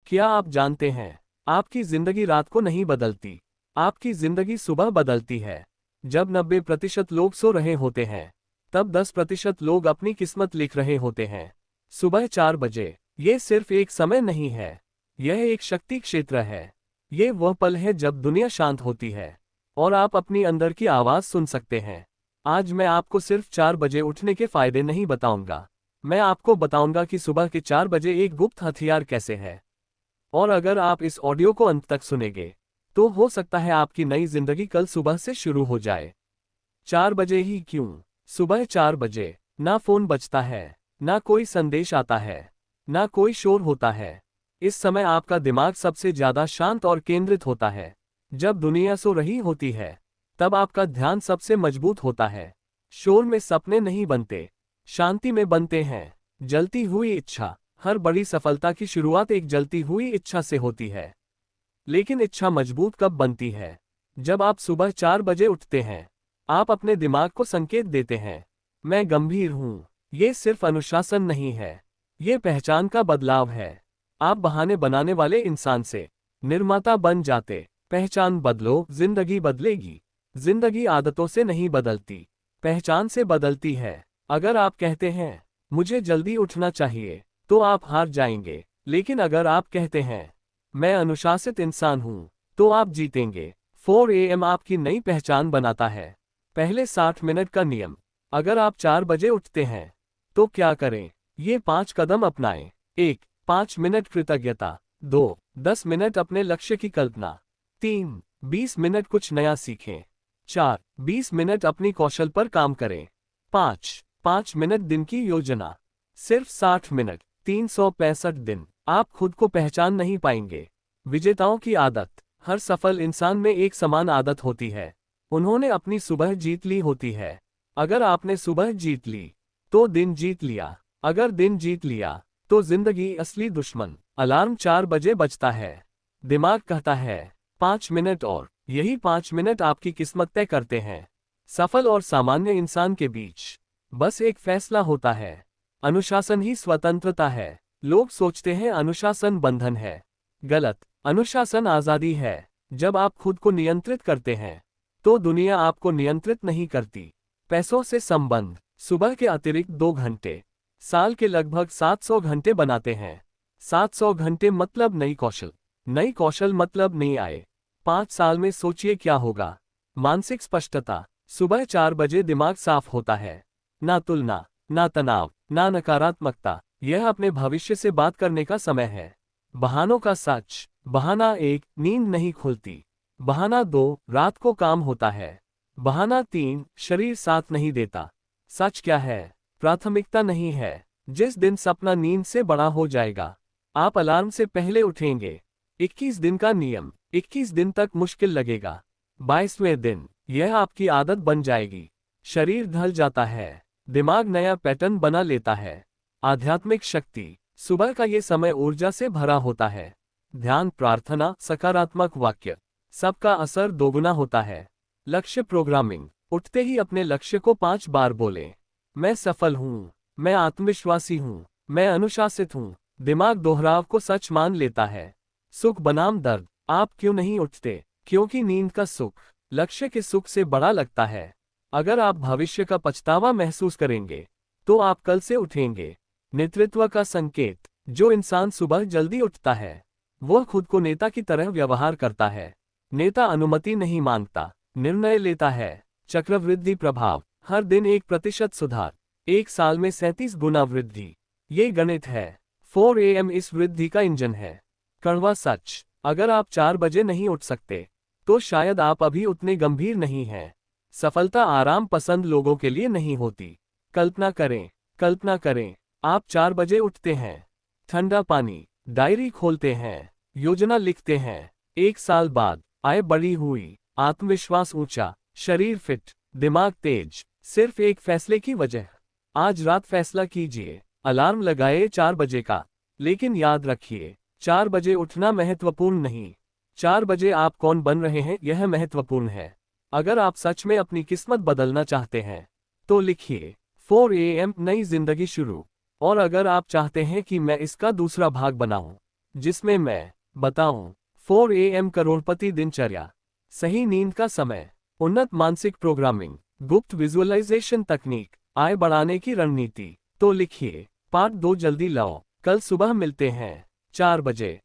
क्या आप जानते हैं, आपकी जिंदगी रात को नहीं बदलती, आपकी जिंदगी सुबह बदलती है। जब 90% लोग सो रहे होते हैं, तब 10% लोग अपनी किस्मत लिख रहे होते हैं। सुबह 4 बजे, ये सिर्फ एक समय नहीं है, यह एक शक्ति क्षेत्र है। ये वह पल है जब दुनिया शांत होती है और आप अपनी अंदर की आवाज सुन सकते हैं। आज मैं आपको सिर्फ 4 बजे उठने के फायदे नहीं बताऊंगा, मैं आपको बताऊंगा कि सुबह के 4 बजे एक गुप्त हथियार कैसे है। और अगर आप इस ऑडियो को अंत तक सुनेंगे, तो हो सकता है आपकी नई जिंदगी कल सुबह से शुरू हो जाए। 4 बजे ही क्यों? सुबह 4 बजे, ना फोन बजता है, ना कोई संदेश आता है, ना कोई शोर होता है। इस समय आपका दिमाग सबसे ज्यादा शांत और केंद्रित होता है। जब दुनिया सो रही होती है, तब आपका ध्यान सबसे मजबूत होता है। शोर में सपने नहीं बनते, शांति में बनते हैं। जलती हुई इच्छा, हर बड़ी सफलता की शुरुआत एक जलती हुई इच्छा से होती है। लेकिन इच्छा मजबूत कब बनती है? जब आप सुबह 4 बजे उठते हैं। आप अपने दिमाग को संकेत देते हैं, मैं गंभीर हूं। ये सिर्फ अनुशासन नहीं है, ये पहचान का बदलाव है। आप बहाने बनाने वाले इंसान से निर्माता बन जाते। पहचान बदलो, जिंदगी बदलेगी। जिंदगी आदतों से नहीं बदलती, पहचान से बदलती है। अगर आप कहते हैं, मुझे जल्दी उठना चाहिए, तो आप हार जाएंगे। लेकिन अगर आप कहते हैं, मैं अनुशासित इंसान हूं, तो आप जीतेंगे। 4 AM आपकी नई पहचान बनाता है। पहले 60 मिनट का नियम। अगर आप 4 बजे उठते हैं, तो क्या करें? ये 5 कदम अपनाएं। 1. 5 मिनट कृतज्ञता। 2. 10 मिनट अपने लक्ष्य की कल्पना। 3. 20 मिनट कुछ नया सीखें। 4. 20 मिनट अपनी कौशल पर काम करें। 5 मिनट दिन की योजना। सिर्फ 60 मिनट, 365 दिन। आप खुद को पहचान नहीं पाएंगे। विजेताओं की आदत। हर सफल इंसान में एक समान आदत होती है। उन्होंने अपनी सुबह जीत ली होती है। अगर आपने सुबह जीत ली, तो दिन जीत लिया। अगर दिन जीत लिया, तो जिंदगी असली दुश्मन। अलार्म 4 बजे बजता है। दिमाग कहता है 5 मिनट और। यही 5 मिनट आपकी किस्मत तय करते हैं। सफल और सामान्य इंसान के बीच बस एक फैसला होता है। अनुशासन ही स्वतंत्रता है। लोग सोचते हैं अनुशासन बंधन है। गलत। अनुशासन आजादी है। जब आप खुद को नियंत्रित करते हैं, तो दुनिया आपको नियंत्रित नहीं करती। पैसों से संबंध। सुबह के अतिरिक्त 2 घंटे साल के लगभग 700 घंटे बनाते हैं। 700 घंटे मतलब नई कौशल। नई कौशल मतलब नई आय। 5 साल में सोचिए क्या होगा। मानसिक स्पष्टता। सुबह 4 बजे दिमाग साफ होता है। ना तुलना, ना तनाव, ना नकारात्मकता। यह अपने भविष्य से बात करने का समय है। बहानों का सच। बहाना 1, नींद नहीं खुलती। बहाना 2, रात को काम होता है। बहाना 3, शरीर साथ नहीं देता। सच क्या है? प्राथमिकता नहीं है। जिस दिन सपना नींद से बड़ा हो जाएगा, आप अलार्म से पहले उठेंगे। 21 दिन का नियम। 21 दिन तक मुश्किल लगेगा। 22वें दिन, यह आपकी आदत बन जाएगी। शरीर ढल जाता है, दिमाग नया पैटर्न बना लेता है। आध्यात्मिक शक्ति। सुबह का ये समय ऊर्जा से भरा होता है। ध्यान, प्रार्थना, सकारात्मक वाक्य, सबका असर दोगुना होता है। लक्ष्य प्रोग्रामिंग। उठते ही अपने लक्ष्य को 5 बार बोलें। मैं सफल हूं, मैं आत्मविश्वासी हूं, मैं अनुशासित हूं। दिमाग दोहराव को सच मान लेता है। सुख बनाम दर्द। आप क्यों नहीं उठते? क्योंकि नींद का सुख लक्ष्य के सुख से बड़ा लगता है। अगर आप भविष्य का पछतावा महसूस करेंगे, तो आप कल से उठेंगे। नेतृत्व का संकेत। जो इंसान सुबह जल्दी उठता है, वह खुद को नेता की तरह व्यवहार करता है। नेता अनुमति नहीं मांगता, निर्णय लेता है। चक्रवृद्धि प्रभाव। हर दिन 1% सुधार, 1 साल में 37 गुना वृद्धि। ये गणित है। 4 AM इस वृद्धि का इंजन है। कड़वा सच। अगर आप 4 बजे नहीं उठ सकते, तो शायद आप अभी उतने गंभीर नहीं हैं। सफलता आराम पसंद लोगों के लिए नहीं होती। कल्पना करें, कल्पना करें, आप 4 बजे उठते हैं, ठंडा पानी, डायरी खोलते हैं, योजना लिखते हैं। 1 साल बाद आय बढ़ी हुई, आत्मविश्वास ऊंचा, शरीर फिट, दिमाग तेज। सिर्फ एक फैसले की वजह। आज रात फैसला कीजिए। अलार्म लगाए 4 बजे का, लेकिन याद रखिए, 4 बजे उठना महत्वपूर्ण नहीं, 4 बजे आप कौन बन रहे हैं यह महत्वपूर्ण है। अगर आप सच में अपनी किस्मत बदलना चाहते हैं, तो लिखिए 4 AM नई जिंदगी शुरू। और अगर आप चाहते हैं कि मैं इसका दूसरा भाग बनाऊं, जिसमें मैं बताऊं 4 AM करोड़पति दिनचर्या, सही नींद का समय, उन्नत मानसिक प्रोग्रामिंग, गुप्त विजुअलाइजेशन तकनीक, आय बढ़ाने की रणनीति। तो लिखिए, पार्ट 2 जल्दी लाओ। कल सुबह मिलते हैं 4 बजे।